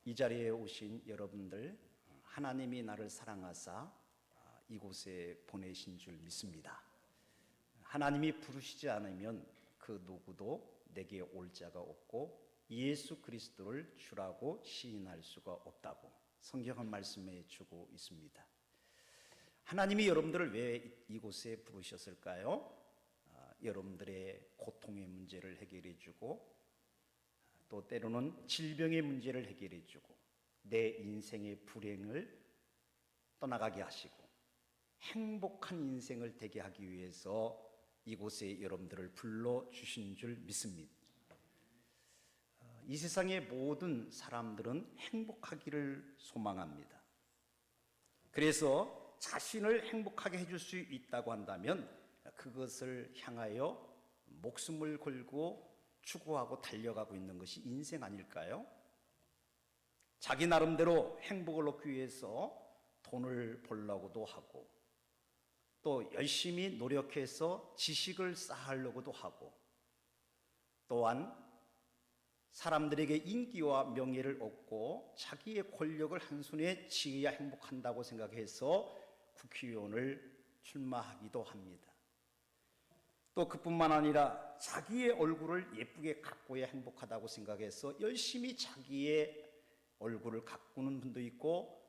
이 자리에 오신 여러분들, 하나님이 나를 사랑하사 이곳에 보내신 줄 믿습니다. 하나님이 부르시지 않으면 그 누구도 내게 올 자가 없고 예수 그리스도를 주라고 시인할 수가 없다고 성경은 말씀해 주고 있습니다. 하나님이 여러분들을 왜 이곳에 부르셨을까요? 여러분들의 고통의 문제를 해결해 주고 또 때로는 질병의 문제를 해결해 주고 내 인생의 불행을 떠나가게 하시고 행복한 인생을 되게 하기 위해서 이곳에 여러분들을 불러주신 줄 믿습니다. 이 세상의 모든 사람들은 행복하기를 소망합니다. 그래서 자신을 행복하게 해줄 수 있다고 한다면 그것을 향하여 목숨을 걸고 추구하고 달려가고 있는 것이 인생 아닐까요? 자기 나름대로 행복을 얻기 위해서 돈을 벌려고도 하고 또 열심히 노력해서 지식을 쌓으려고도 하고 또한 사람들에게 인기와 명예를 얻고 자기의 권력을 한 손에 쥐어야 행복한다고 생각해서 국회의원을 출마하기도 합니다. 또 그뿐만 아니라 자기의 얼굴을 예쁘게 가꿔야 행복하다고 생각해서 열심히 자기의 얼굴을 가꾸는 분도 있고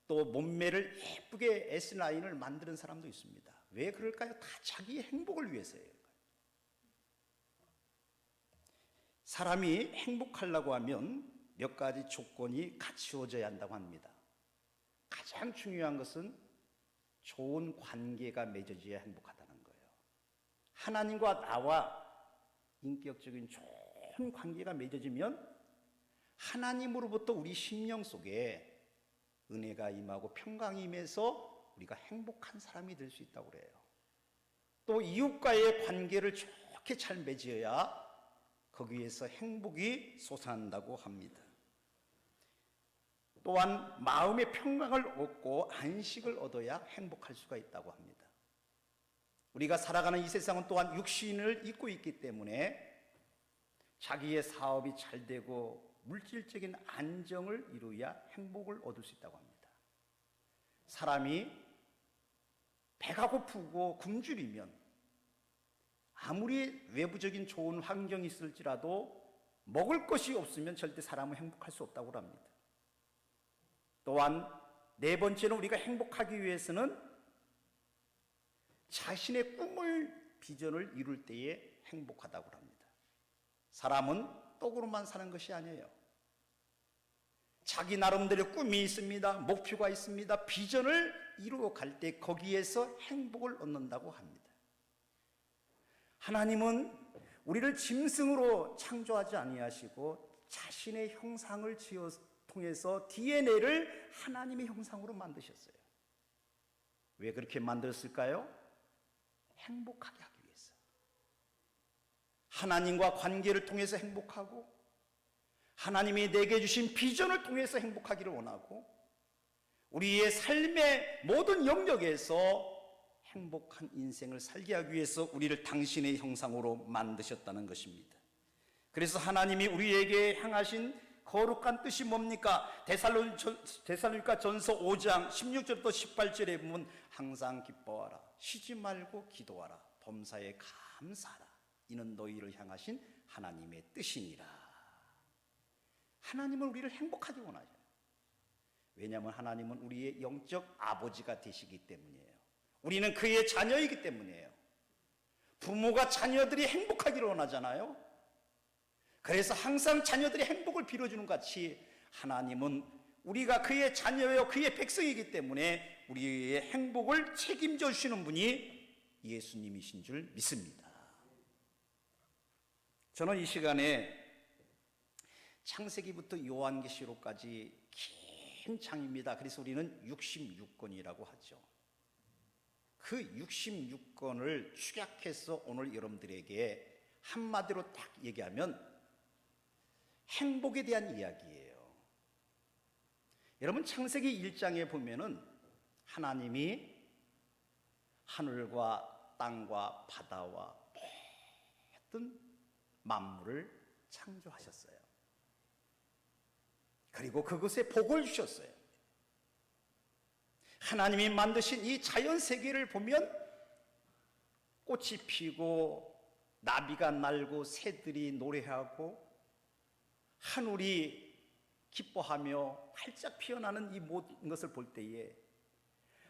또 몸매를 예쁘게 S라인을 만드는 사람도 있습니다. 왜 그럴까요? 다 자기의 행복을 위해서예요. 사람이 행복하려고 하면 몇 가지 조건이 갖추어져야 한다고 합니다. 가장 중요한 것은 좋은 관계가 맺어져야 행복하다는 거예요. 하나님과 나와 인격적인 좋은 관계가 맺어지면 하나님으로부터 우리 심령 속에 은혜가 임하고 평강이 임해서 우리가 행복한 사람이 될 수 있다고 그래요. 또 이웃과의 관계를 좋게 잘 맺어야 거기에서 행복이 솟아난다고 합니다. 또한 마음의 평강을 얻고 안식을 얻어야 행복할 수가 있다고 합니다. 우리가 살아가는 이 세상은 또한 육신을 입고 있기 때문에 자기의 사업이 잘 되고 물질적인 안정을 이루어야 행복을 얻을 수 있다고 합니다. 사람이 배가 고프고 굶주리면 아무리 외부적인 좋은 환경이 있을지라도 먹을 것이 없으면 절대 사람은 행복할 수 없다고 합니다. 또한 네 번째는 우리가 행복하기 위해서는 자신의 꿈을 비전을 이룰 때에 행복하다고 합니다. 사람은 떡으로만 사는 것이 아니에요. 자기 나름대로 꿈이 있습니다. 목표가 있습니다. 비전을 이루어 갈 때 거기에서 행복을 얻는다고 합니다. 하나님은 우리를 짐승으로 창조하지 아니하시고 자신의 형상을 통해서 DNA를 하나님의 형상으로 만드셨어요. 왜 그렇게 만들었을까요? 행복하게 하기 위해서. 하나님과 관계를 통해서 행복하고 하나님이 내게 주신 비전을 통해서 행복하기를 원하고 우리의 삶의 모든 영역에서 행복한 인생을 살게 하기 위해서 우리를 당신의 형상으로 만드셨다는 것입니다. 그래서 하나님이 우리에게 향하신 거룩한 뜻이 뭡니까? 데살로니가 전서 5장 16절부터 18절에 보면 항상 기뻐하라, 쉬지 말고 기도하라, 범사에 감사하라, 이는 너희를 향하신 하나님의 뜻이니라. 하나님은 우리를 행복하게 원하셔요. 왜냐하면 하나님은 우리의 영적 아버지가 되시기 때문이에요. 우리는 그의 자녀이기 때문이에요. 부모가 자녀들이 행복하기를 원하잖아요. 그래서 항상 자녀들의 행복을 빌어주는 같이 하나님은 우리가 그의 자녀요 그의 백성이기 때문에 우리의 행복을 책임져 주시는 분이 예수님이신 줄 믿습니다. 저는 이 시간에 창세기부터 요한계시록까지 긴 장입니다. 그래서 우리는 66권이라고 하죠. 그 66권을 축약해서 오늘 여러분들에게 한마디로 딱 얘기하면 행복에 대한 이야기예요. 여러분 창세기 1장에 보면은 하나님이 하늘과 땅과 바다와 모든 만물을 창조하셨어요. 그리고 그것에 복을 주셨어요. 하나님이 만드신 이 자연 세계를 보면 꽃이 피고 나비가 날고 새들이 노래하고 하늘이 기뻐하며 활짝 피어나는 이 모든 것을 볼 때에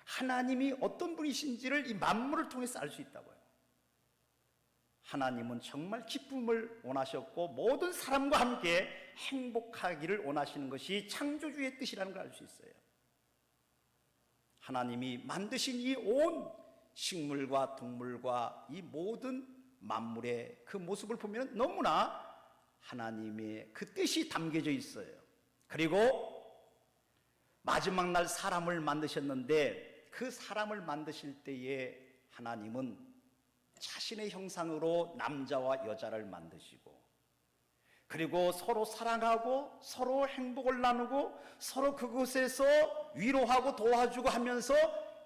하나님이 어떤 분이신지를 이 만물을 통해서 알 수 있다고요. 하나님은 정말 기쁨을 원하셨고 모든 사람과 함께 행복하기를 원하시는 것이 창조주의 뜻이라는 걸 알 수 있어요. 하나님이 만드신 이 온 식물과 동물과 이 모든 만물의 그 모습을 보면 너무나 하나님의 그 뜻이 담겨져 있어요. 그리고 마지막 날 사람을 만드셨는데 그 사람을 만드실 때에 하나님은 자신의 형상으로 남자와 여자를 만드시고 그리고 서로 사랑하고 서로 행복을 나누고 서로 그곳에서 위로하고 도와주고 하면서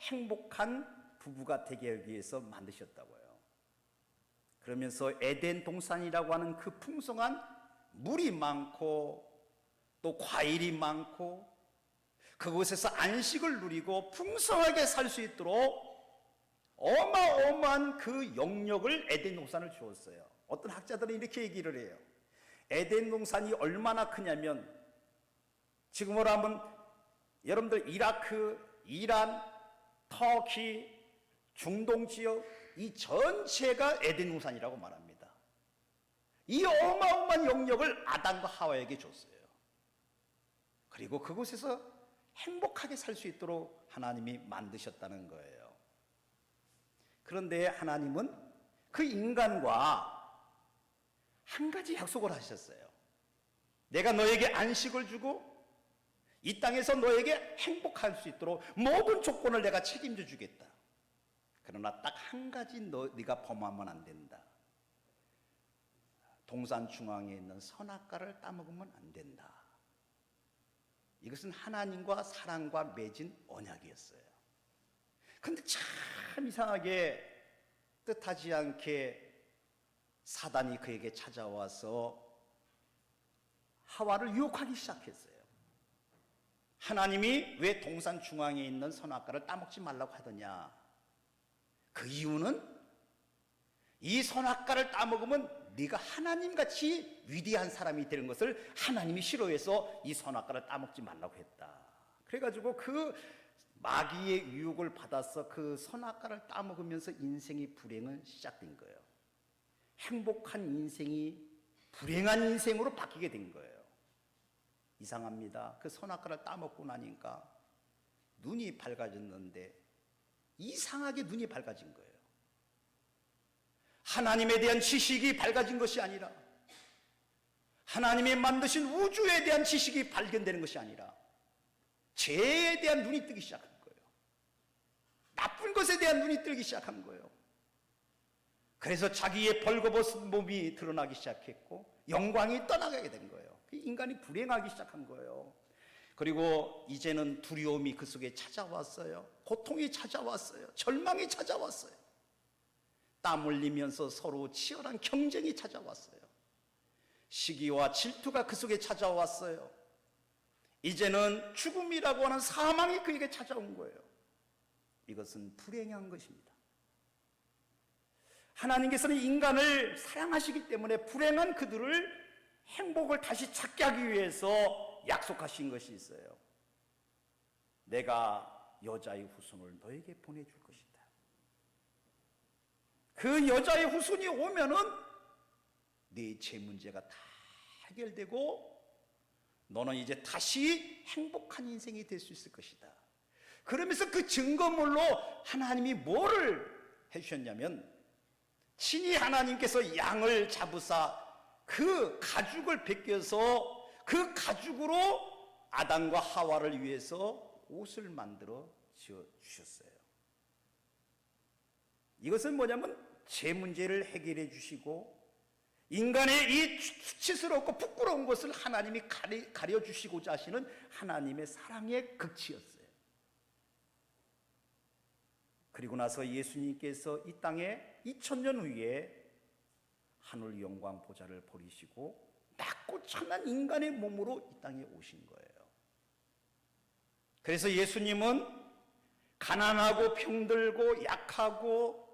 행복한 부부가 되기 위해서 만드셨다고요. 그러면서 에덴 동산이라고 하는 그 풍성한 물이 많고 또 과일이 많고 그곳에서 안식을 누리고 풍성하게 살 수 있도록 어마어마한 그 영역을 에덴 동산을 주었어요. 어떤 학자들은 이렇게 얘기를 해요. 에덴 동산이 얼마나 크냐면 지금으로 하면 여러분들 이라크, 이란, 터키, 중동 지역 이 전체가 에덴 동산이라고 말합니다. 이 어마어마한 영역을 아담과 하와에게 줬어요. 그리고 그곳에서 행복하게 살 수 있도록 하나님이 만드셨다는 거예요. 그런데 하나님은 그 인간과 한 가지 약속을 하셨어요. 내가 너에게 안식을 주고 이 땅에서 너에게 행복할 수 있도록 모든 조건을 내가 책임져 주겠다. 그러나 딱 한 가지 네가 범하면 안 된다. 동산 중앙에 있는 선악과를 따먹으면 안 된다. 이것은 하나님과 사람과 맺은 언약이었어요. 그런데 참 이상하게 뜻하지 않게 사단이 그에게 찾아와서 하와를 유혹하기 시작했어요. 하나님이 왜 동산 중앙에 있는 선악과를 따먹지 말라고 하더냐? 그 이유는 이 선악과를 따먹으면 네가 하나님같이 위대한 사람이 되는 것을 하나님이 싫어해서 이 선악과를 따먹지 말라고 했다. 그래가지고 그 마귀의 유혹을 받아서 그 선악과를 따먹으면서 인생의 불행은 시작된 거예요. 행복한 인생이 불행한 인생으로 바뀌게 된 거예요. 이상합니다. 그 선악과를 따먹고 나니까 눈이 밝아졌는데 이상하게 눈이 밝아진 거예요. 하나님에 대한 지식이 밝아진 것이 아니라 하나님이 만드신 우주에 대한 지식이 발견되는 것이 아니라 죄에 대한 눈이 뜨기 시작한 거예요. 나쁜 것에 대한 눈이 뜨기 시작한 거예요. 그래서 자기의 벌거벗은 몸이 드러나기 시작했고 영광이 떠나가게 된 거예요. 인간이 불행하기 시작한 거예요. 그리고 이제는 두려움이 그 속에 찾아왔어요. 고통이 찾아왔어요. 절망이 찾아왔어요. 땀 흘리면서 서로 치열한 경쟁이 찾아왔어요. 시기와 질투가 그 속에 찾아왔어요. 이제는 죽음이라고 하는 사망이 그에게 찾아온 거예요. 이것은 불행한 것입니다. 하나님께서는 인간을 사랑하시기 때문에 불행한 그들을 행복을 다시 찾게 하기 위해서 약속하신 것이 있어요. 내가 여자의 후손을 너에게 보내줄 것이다. 그 여자의 후손이 오면은 네 죄 문제가 다 해결되고 너는 이제 다시 행복한 인생이 될 수 있을 것이다. 그러면서 그 증거물로 하나님이 뭐를 해주셨냐면 친히 하나님께서 양을 잡으사 그 가죽을 벗겨서 그 가죽으로 아담과 하와를 위해서 옷을 만들어 주셨어요. 이것은 뭐냐면 죄 문제를 해결해 주시고 인간의 이 수치스럽고 부끄러운 것을 하나님이 가려주시고자 하시는 하나님의 사랑의 극치였어요. 그리고 나서 예수님께서 이 땅에 2000년 후에 하늘 영광 보좌를 버리시고 낮고 천한 인간의 몸으로 이 땅에 오신 거예요. 그래서 예수님은 가난하고 병들고 약하고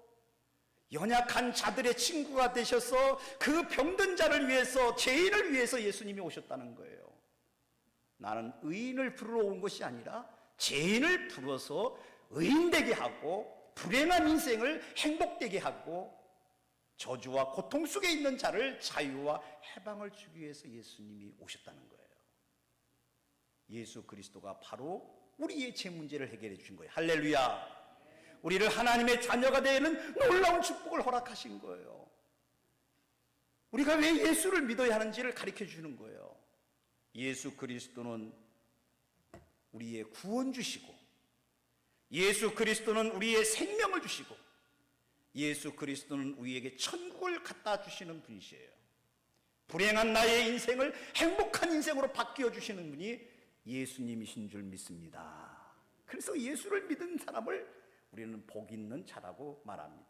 연약한 자들의 친구가 되셔서 그 병든 자를 위해서, 죄인을 위해서 예수님이 오셨다는 거예요. 나는 의인을 부르러 온 것이 아니라 죄인을 불러서 의인되게 하고 불행한 인생을 행복되게 하고 저주와 고통 속에 있는 자를 자유와 해방을 주기 위해서 예수님이 오셨다는 거예요. 예수 그리스도가 바로 우리의 죄 문제를 해결해 주신 거예요. 할렐루야. 우리를 하나님의 자녀가 되는 놀라운 축복을 허락하신 거예요. 우리가 왜 예수를 믿어야 하는지를 가르쳐 주는 거예요. 예수 그리스도는 우리의 구원 주시고, 예수 그리스도는 우리의 생명을 주시고, 예수 그리스도는 우리에게 천국을 갖다 주시는 분이시에요. 불행한 나의 인생을 행복한 인생으로 바뀌어 주시는 분이 예수님이신 줄 믿습니다. 그래서 예수를 믿은 사람을 우리는 복 있는 자라고 말합니다.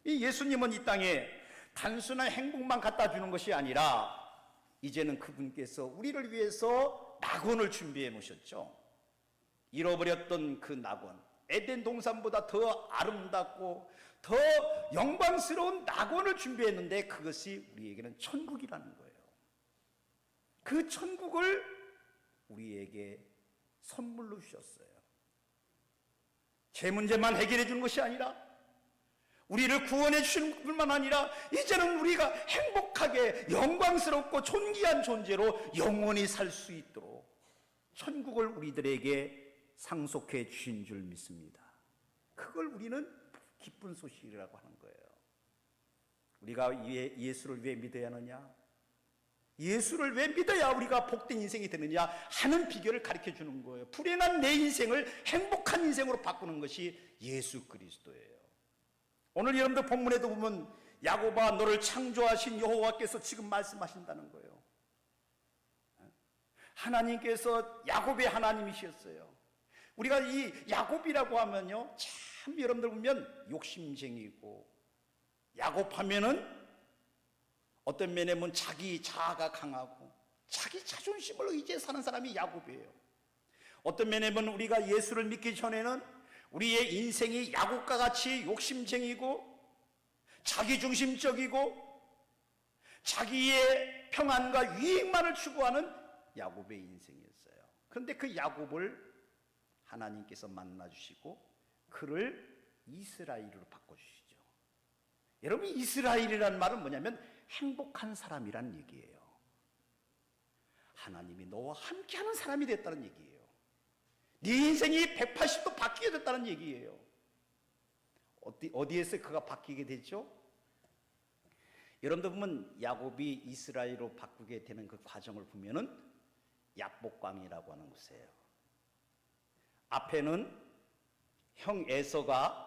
이 예수님은 이 땅에 단순한 행복만 갖다 주는 것이 아니라 이제는 그분께서 우리를 위해서 낙원을 준비해 놓으셨죠. 잃어버렸던 그 낙원, 에덴 동산보다 더 아름답고 더 영광스러운 낙원을 준비했는데 그것이 우리에게는 천국이라는 거예요. 그 천국을 우리에게 선물로 주셨어요. 죄 문제만 해결해 주는 것이 아니라 우리를 구원해 주시는 뿐만 아니라 이제는 우리가 행복하게 영광스럽고 존귀한 존재로 영원히 살 수 있도록 천국을 우리들에게 상속해 주신 줄 믿습니다. 그걸 우리는 기쁜 소식이라고 하는 거예요. 우리가 예수를 왜 믿어야 하느냐? 예수를 왜 믿어야 우리가 복된 인생이 되느냐 하는 비결을 가르쳐 주는 거예요. 불행한 내 인생을 행복한 인생으로 바꾸는 것이 예수 그리스도예요. 오늘 여러분들 본문에도 보면 야곱아 너를 창조하신 여호와께서 지금 말씀하신다는 거예요. 하나님께서 야곱의 하나님이셨어요. 우리가 이 야곱이라고 하면요, 참 여러분들 보면 욕심쟁이고, 야곱하면은 어떤 면에 보면 자기 자아가 강하고 자기 자존심을 의지해 사는 사람이 야곱이에요. 어떤 면에 보면 우리가 예수를 믿기 전에는 우리의 인생이 야곱과 같이 욕심쟁이고 자기중심적이고 자기의 평안과 유익만을 추구하는 야곱의 인생이었어요. 그런데 그 야곱을 하나님께서 만나주시고 그를 이스라엘로 바꿔주시죠. 여러분, 이스라엘이라는 말은 뭐냐면 행복한 사람이란 얘기예요. 하나님이 너와 함께하는 사람이 됐다는 얘기예요. 네 인생이 180도 바뀌게 됐다는 얘기예요. 어디에서 그가 바뀌게 됐죠? 여러분들 보면 야곱이 이스라엘로 바꾸게 되는 그 과정을 보면은 야복강이라고 하는 곳이에요. 앞에는 형 에서가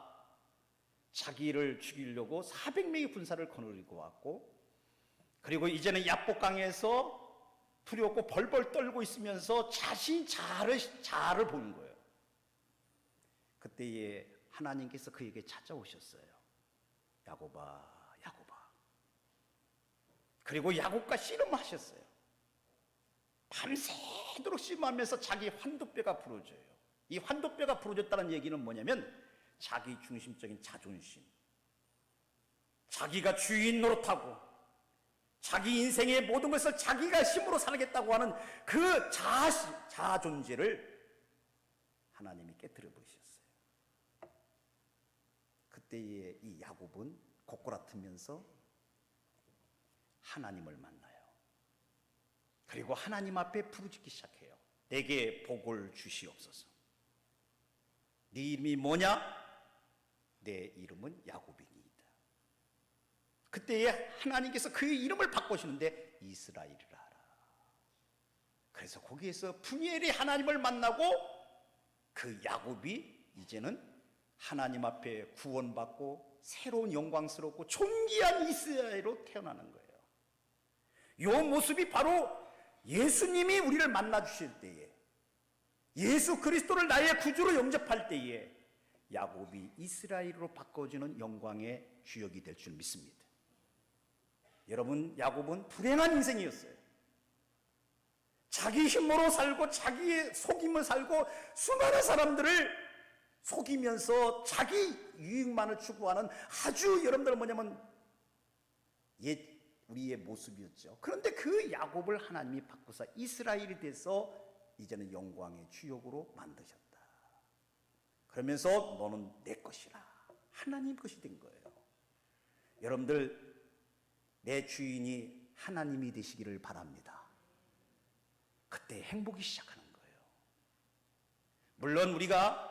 자기를 죽이려고 400명의 군사를 거느리고 왔고, 그리고 이제는 야복강에서 두렵고 벌벌 떨고 있으면서 자신 자아를 보는 거예요. 그때에 하나님께서 그에게 찾아오셨어요. 야곱아, 야곱아. 그리고 야곱과 씨름하셨어요. 밤새도록 씨름하면서 자기 환도뼈가 부러져요. 이 환도뼈가 부러졌다는 얘기는 뭐냐면 자기 중심적인 자존심, 자기가 주인 노릇하고 자기 인생의 모든 것을 자기가 힘으로 살겠다고 하는 그 자아 존재를 하나님이 깨뜨려 버리셨어요. 그때의 이 야곱은 고꾸라트면서 하나님을 만나요. 그리고 하나님 앞에 부르짖기 시작해요. 내게 복을 주시옵소서. 네 이름이 뭐냐? 내 이름은 야곱이니이다. 그때에 하나님께서 그의 이름을 바꾸시는데 이스라엘이라 하라. 그래서 거기에서 푸니엘이 하나님을 만나고 그 야곱이 이제는 하나님 앞에 구원받고 새로운 영광스럽고 존귀한 이스라엘로 태어나는 거예요. 이 모습이 바로 예수님이 우리를 만나 주실 때에, 예수 그리스도를 나의 구주로 영접할 때에 야곱이 이스라엘로 바꿔지는 영광의 주역이 될 줄 믿습니다. 여러분, 야곱은 불행한 인생이었어요. 자기 힘으로 살고 자기의 속임을 살고 수많은 사람들을 속이면서 자기 유익만을 추구하는 아주 여러분들 뭐냐면 옛 우리의 모습이었죠. 그런데 그 야곱을 하나님이 바꾸사 이스라엘이 돼서 이제는 영광의 주역으로 만드셨다. 그러면서 너는 내 것이라 하나님 것이 된 거예요. 여러분들 내 주인이 하나님이 되시기를 바랍니다. 그때 행복이 시작하는 거예요. 물론 우리가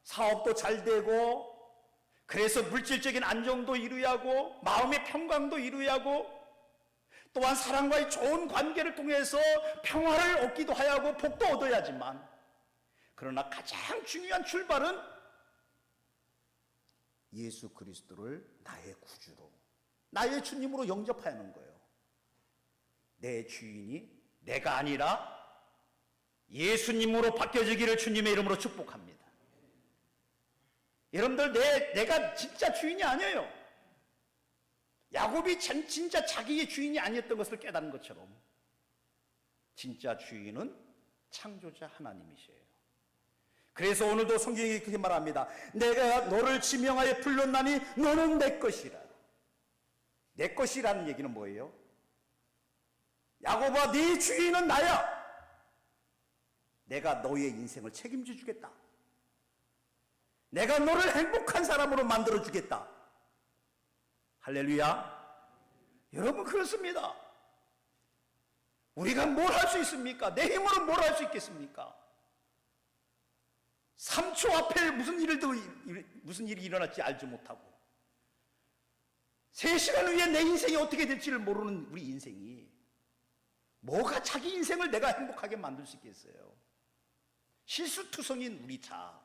사업도 잘 되고 그래서 물질적인 안정도 이루야고 마음의 평강도 이루야고 또한 사람과의 좋은 관계를 통해서 평화를 얻기도 하야고 복도 얻어야지만 그러나 가장 중요한 출발은 예수 그리스도를 나의 구주로 나의 주님으로 영접하는 거예요. 내 주인이 내가 아니라 예수님으로 바뀌어지기를 주님의 이름으로 축복합니다. 여러분들 내가 진짜 주인이 아니에요. 야곱이 진짜 자기의 주인이 아니었던 것을 깨닫는 것처럼 진짜 주인은 창조자 하나님이세요. 그래서 오늘도 성경이 그렇게 말합니다. 내가 너를 지명하여 불렀나니 너는 내 것이라. 내 것이라는 얘기는 뭐예요? 야곱아, 네 주인은 나야. 내가 너의 인생을 책임져 주겠다. 내가 너를 행복한 사람으로 만들어 주겠다. 할렐루야. 여러분 그렇습니다. 우리가 뭘 할 수 있습니까? 내 힘으로 뭘 할 수 있겠습니까? 3초 앞에 무슨 일이 일어날지 알지 못하고 3시간 후에 내 인생이 어떻게 될지를 모르는 우리 인생이 뭐가 자기 인생을 내가 행복하게 만들 수 있겠어요? 실수투성인 우리 자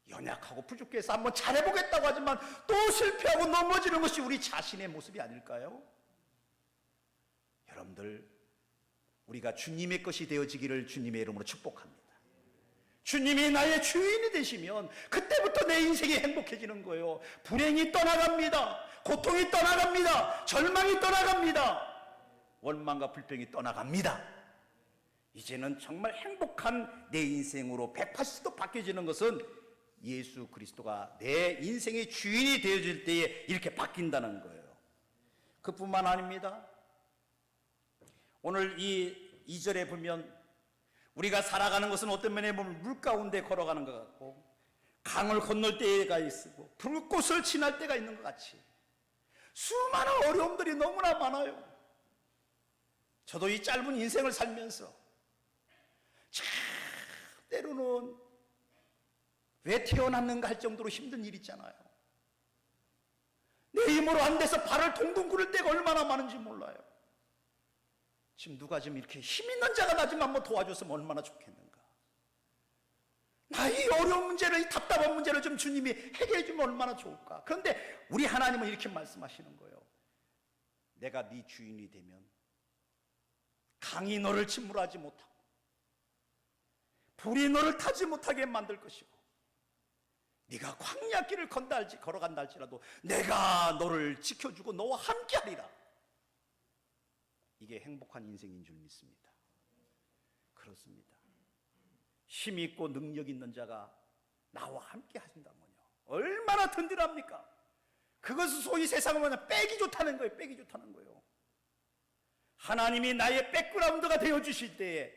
연약하고 부족해서 한번 잘해보겠다고 하지만 또 실패하고 넘어지는 것이 우리 자신의 모습이 아닐까요? 여러분들 우리가 주님의 것이 되어지기를 주님의 이름으로 축복합니다. 주님이 나의 주인이 되시면 그때부터 내 인생이 행복해지는 거예요. 불행이 떠나갑니다. 고통이 떠나갑니다. 절망이 떠나갑니다. 원망과 불평이 떠나갑니다. 이제는 정말 행복한 내 인생으로 180도 바뀌어지는 것은 예수 그리스도가 내 인생의 주인이 되어질 때에 이렇게 바뀐다는 거예요. 그뿐만 아닙니다. 오늘 이 2절에 보면 우리가 살아가는 것은 어떤 면에 보면 물 가운데 걸어가는 것 같고 강을 건널 때가 있고 불꽃을 지날 때가 있는 것 같이 수많은 어려움들이 너무나 많아요. 저도 이 짧은 인생을 살면서 참 때로는 왜 태어났는가 할 정도로 힘든 일 있잖아요. 내 힘으로 안 돼서 발을 동동 구를 때가 얼마나 많은지 몰라요. 지금 누가 좀 이렇게 힘 있는 자가 나 좀 한번 도와줬으면 얼마나 좋겠는가. 나의 어려운 문제를, 이 답답한 문제를 좀 주님이 해결해 주면 얼마나 좋을까. 그런데 우리 하나님은 이렇게 말씀하시는 거예요. 내가 네 주인이 되면 강이 너를 침몰하지 못하고 불이 너를 타지 못하게 만들 것이고 네가 광야길을 걸어간다 할지라도 내가 너를 지켜주고 너와 함께하리라. 이게 행복한 인생인 줄 믿습니다. 그렇습니다. 힘 있고 능력 있는 자가 나와 함께 하신다면요 얼마나 든든합니까? 그것은 소위 세상을 보면 빼기 좋다는 거예요. 빼기 좋다는 거예요. 하나님이 나의 백그라운드가 되어주실 때에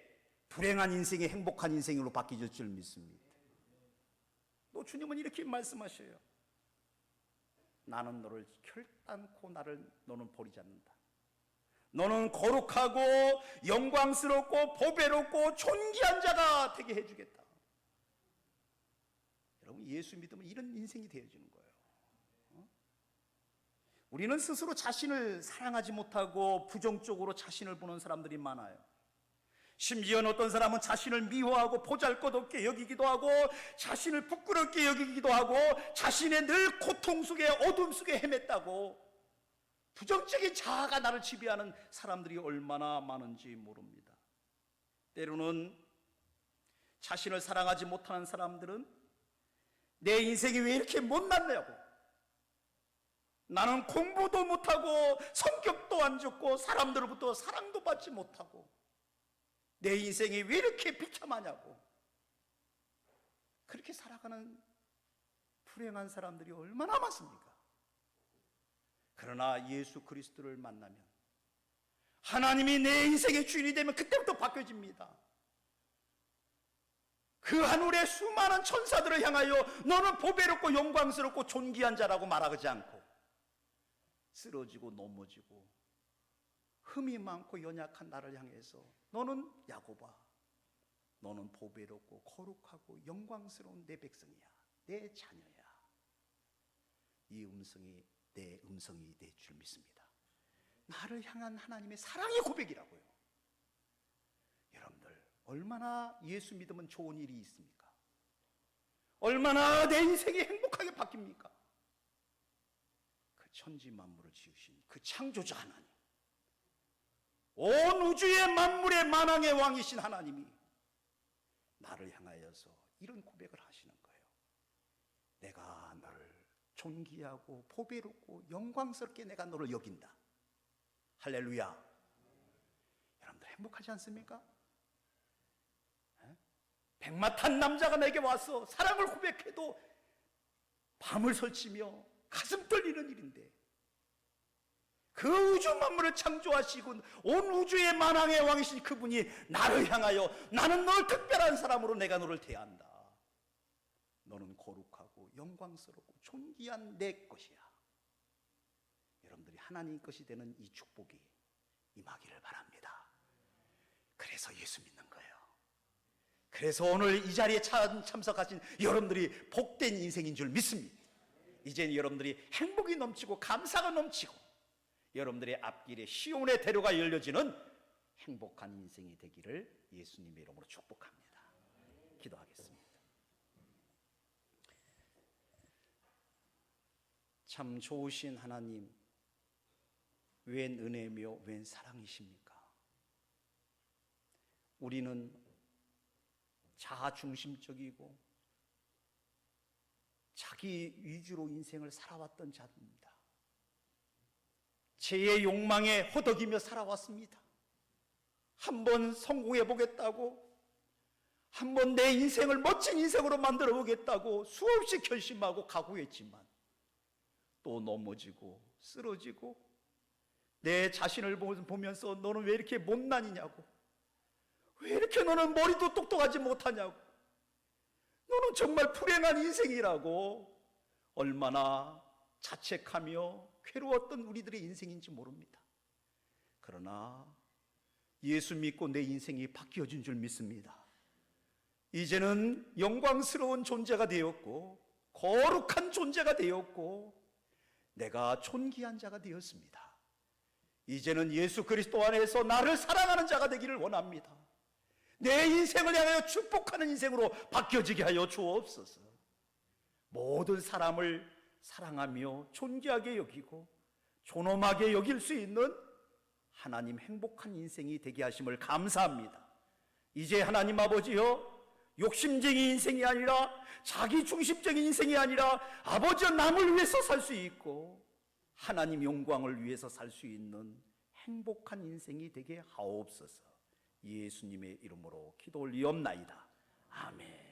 불행한 인생이 행복한 인생으로 바뀌질 줄 믿습니다. 또 주님은 이렇게 말씀하셔요. 나는 너를 결단코 너는 버리지 않는다. 너는 거룩하고 영광스럽고 보배롭고 존귀한 자가 되게 해주겠다. 여러분 예수 믿으면 이런 인생이 되어지는 거예요. 우리는 스스로 자신을 사랑하지 못하고 부정적으로 자신을 보는 사람들이 많아요. 심지어 어떤 사람은 자신을 미워하고 보잘것없게 여기기도 하고 자신을 부끄럽게 여기기도 하고 자신의 늘 고통 속에 어둠 속에 헤맸다고 부정적인 자아가 나를 지배하는 사람들이 얼마나 많은지 모릅니다. 때로는 자신을 사랑하지 못하는 사람들은 내 인생이 왜 이렇게 못났냐고, 나는 공부도 못하고 성격도 안 좋고 사람들로부터 사랑도 받지 못하고 내 인생이 왜 이렇게 비참하냐고. 그렇게 살아가는 불행한 사람들이 얼마나 많습니까? 그러나 예수 그리스도를 만나면, 하나님이 내 인생의 주인이 되면 그때부터 바뀌어집니다. 그 하늘의 수많은 천사들을 향하여 너는 보배롭고 영광스럽고 존귀한 자라고 말하지 않고, 쓰러지고 넘어지고 흠이 많고 연약한 나를 향해서 너는 야곱아, 너는 보배롭고 거룩하고 영광스러운 내 백성이야, 내 자녀야. 이 음성이 내 음성이 될 줄 믿습니다. 나를 향한 하나님의 사랑의 고백이라고요. 여러분들, 얼마나 예수 믿으면 좋은 일이 있습니까? 얼마나 내 인생이 행복하게 바뀝니까? 그 천지 만물을 지으신 그 창조자 하나님, 온 우주의 만물의 만왕의 왕이신 하나님이 나를 향하여서 이런 고백을 하시는 거예요. 내가 너를 존귀하고 보배롭고 영광스럽게 내가 너를 여긴다. 할렐루야. 여러분들 행복하지 않습니까? 백마탄 남자가 내게 와서 사랑을 고백해도 밤을 설치며 가슴 떨리는 일인데, 그 우주 만물을 창조하시고 온 우주의 만왕의 왕이신 그분이 나를 향하여 나는 널 특별한 사람으로 내가 너를 대한다. 너는 거룩하고 영광스럽고 존귀한 내 것이야. 여러분들이 하나님 것이 되는 이 축복이 임하기를 바랍니다. 그래서 예수 믿는 거예요. 그래서 오늘 이 자리에 참석하신 여러분들이 복된 인생인 줄 믿습니다. 이제는 여러분들이 행복이 넘치고 감사가 넘치고 여러분들의 앞길에 시온의 대로가 열려지는 행복한 인생이 되기를 예수님의 이름으로 축복합니다. 기도하겠습니다. 참 좋으신 하나님, 웬 은혜며 웬 사랑이십니까? 우리는 자아중심적이고 자기 위주로 인생을 살아왔던 자입니다. 죄의 욕망에 허덕이며 살아왔습니다. 한번 성공해 보겠다고, 한번 내 인생을 멋진 인생으로 만들어 보겠다고 수없이 결심하고 각오했지만 또 넘어지고 쓰러지고 내 자신을 보면서 너는 왜 이렇게 못난이냐고, 왜 이렇게 너는 머리도 똑똑하지 못하냐고, 너는 정말 불행한 인생이라고 얼마나 자책하며 괴로웠던 우리들의 인생인지 모릅니다. 그러나 예수 믿고 내 인생이 바뀌어진 줄 믿습니다. 이제는 영광스러운 존재가 되었고 거룩한 존재가 되었고 내가 존귀한 자가 되었습니다. 이제는 예수 그리스도 안에서 나를 사랑하는 자가 되기를 원합니다. 내 인생을 향하여 축복하는 인생으로 바뀌어지게 하여 주옵소서. 모든 사람을 사랑하며 존귀하게 여기고 존엄하게 여길 수 있는 하나님 행복한 인생이 되게 하심을 감사합니다. 이제 하나님 아버지여, 욕심쟁이 인생이 아니라 자기 중심적인 인생이 아니라 아버지여 남을 위해서 살 수 있고 하나님 영광을 위해서 살 수 있는 행복한 인생이 되게 하옵소서. 예수님의 이름으로 기도 올리옵나이다. 아멘.